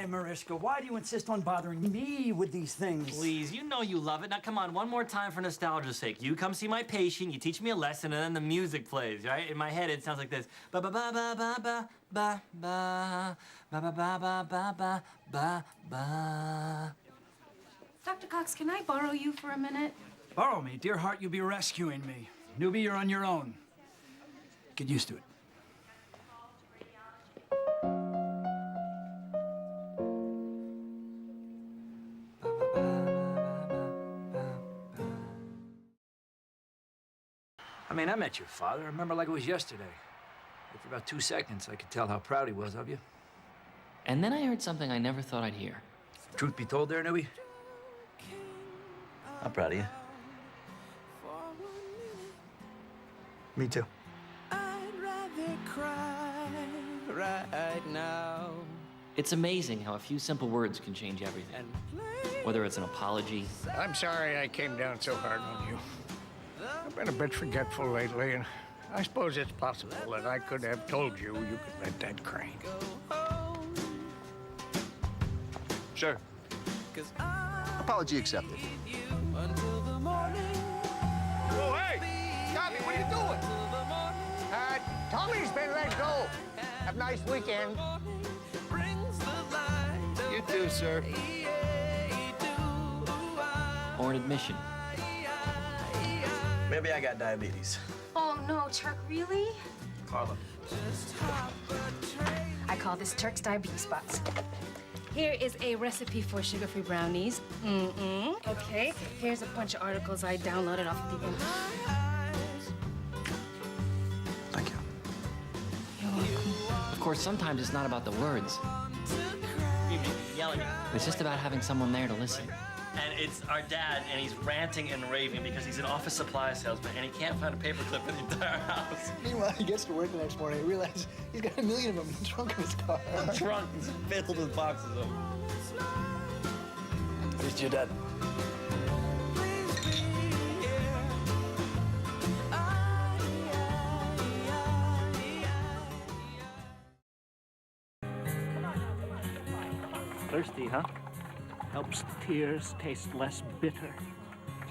Why, Mariska? Why do you insist on bothering me with these things? Please, you know you love it. Now, come on, one more time for nostalgia's sake. You come see my patient, you teach me a lesson, and then the music plays, right? In my head, it sounds like this. Ba ba ba ba ba ba ba ba ba ba ba ba ba ba ba ba. Dr. Cox, can I borrow you for a minute? Borrow me. Dear heart, you'll be rescuing me. Newbie, you're on your own. Get used to it. I mean, I met your father. I remember like it was yesterday. For about 2 seconds, I could tell how proud he was of you. And then I heard something I never thought I'd hear. Truth be told there, Newbie, I'm proud of you. Me too. I'd rather cry right now. It's amazing how a few simple words can change everything. Whether it's an apology. I'm sorry I came down so hard on you. I've been a bit forgetful lately, and I suppose it's possible that I could have told you you could let that crank. Sure. Apology accepted. Oh, hey! Tommy, what are you doing? Tommy's been let go. Have a nice weekend. You too, sir. Or an admission. Maybe I got diabetes. Oh, no, Turk, really? Carla. I call this Turk's diabetes box. Here is a recipe for sugar-free brownies. Okay, here's a bunch of articles I downloaded off of the internet. Thank you. You're welcome. Of course, sometimes it's not about the words. Yelling. It's just about having someone there to listen. And it's our dad, and he's ranting and raving because he's an office supply salesman, and he can't find a paperclip in the entire house. Meanwhile, he gets to work the next morning and realizes he's got 1 million of them in the trunk of his car. The trunk is filled with boxes of them. At least you're dead. Thirsty, huh? Helps tears taste less bitter.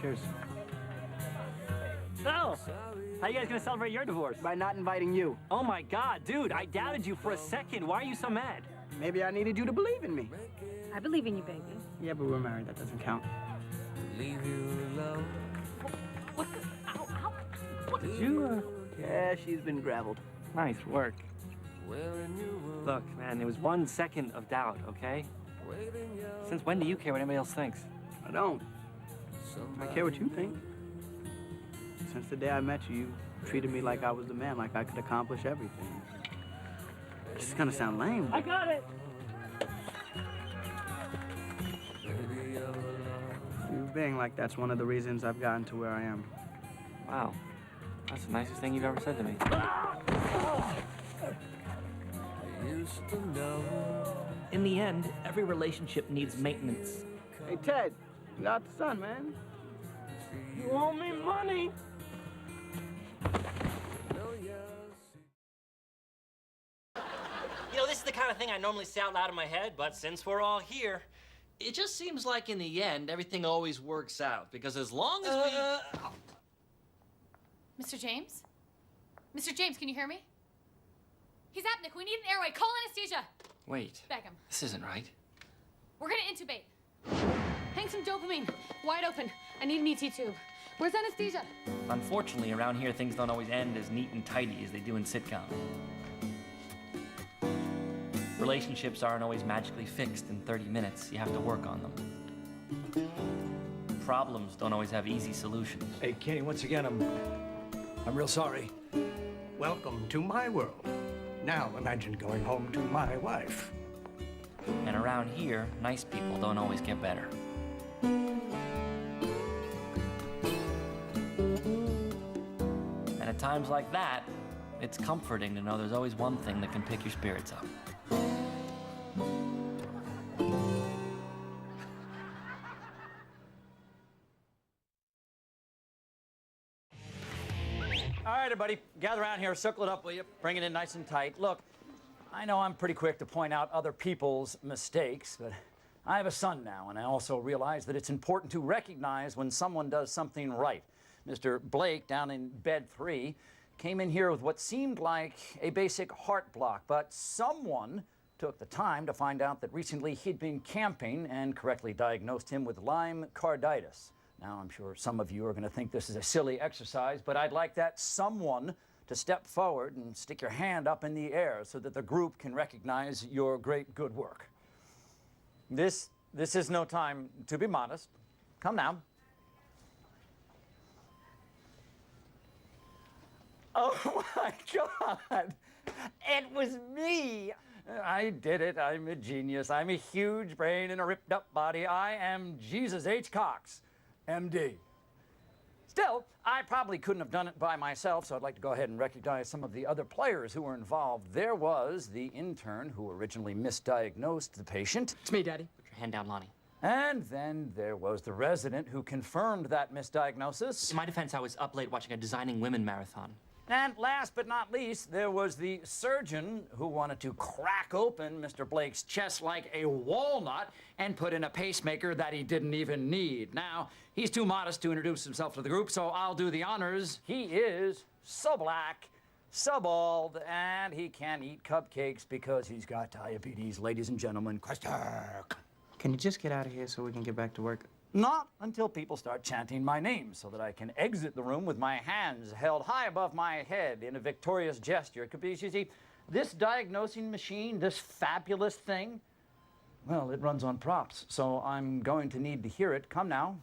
Cheers. So, how you guys gonna celebrate your divorce? By not inviting you. Oh my God, dude, I doubted you for a second. Why are you so mad? Maybe I needed you to believe in me. I believe in you, baby. Yeah, but we're married. That doesn't count. Leave you alone. What the? Ow. What did you, Yeah, she's been gravelled. Nice work. Look, man, it was 1 second of doubt, okay? Since when do you care what anybody else thinks? I don't. I care what you think. Since the day I met you, you treated me like I was the man, like I could accomplish everything. It's gonna sound lame. I got it! You being like that's one of the reasons I've gotten to where I am. Wow. That's the nicest thing you've ever said to me. In the end, every relationship needs maintenance. Hey, Ted, you got the sun, man. You owe me money! You know, this is the kind of thing I normally say out loud in my head, but since we're all here, it just seems like in the end, everything always works out. Because as long as Mr. James? Mr. James, can you hear me? He's apneic. We need an airway. Call anesthesia. Wait. Beg him. This isn't right. We're gonna intubate. Hang some dopamine. Wide open. I need an ET tube. Where's anesthesia? Unfortunately, around here, things don't always end as neat and tidy as they do in sitcoms. Relationships aren't always magically fixed in 30 minutes. You have to work on them. Problems don't always have easy solutions. Hey, Kenny, once again, I'm real sorry. Welcome to my world. Now imagine going home to my wife. And around here, nice people don't always get better. And at times like that, it's comforting to know there's always one thing that can pick your spirits up. All right, everybody, gather around here, circle it up, will you? Bring it in nice and tight. Look, I know I'm pretty quick to point out other people's mistakes, but I have a son now, and I also realize that it's important to recognize when someone does something right. Mr. Blake, down in bed 3, came in here with what seemed like a basic heart block, but someone took the time to find out that recently he'd been camping and correctly diagnosed him with Lyme carditis. Now, I'm sure some of you are going to think this is a silly exercise, but I'd like that someone to step forward and stick your hand up in the air so that the group can recognize your great good work. This is no time to be modest. Come now. Oh my God! It was me! I did it. I'm a genius. I'm a huge brain in a ripped up body. I am Jesus H. Cox, MD. Still, I probably couldn't have done it by myself, so I'd like to go ahead and recognize some of the other players who were involved. There was the intern who originally misdiagnosed the patient. It's me, Daddy. Put your hand down, Lonnie. And then there was the resident who confirmed that misdiagnosis. In my defense, I was up late watching a Designing Women marathon. And last but not least, there was the surgeon who wanted to crack open Mr. Blake's chest like a walnut and put in a pacemaker that he didn't even need. Now, he's too modest to introduce himself to the group, so I'll do the honors. He is so black, so bald, and he can't eat cupcakes because he's got diabetes. Ladies and gentlemen, Christer. Can you just get out of here so we can get back to work? Not until people start chanting my name so that I can exit the room with my hands held high above my head in a victorious gesture. Because you see, this diagnosing machine, this fabulous thing, well, it runs on props, so I'm going to need to hear it. Come now.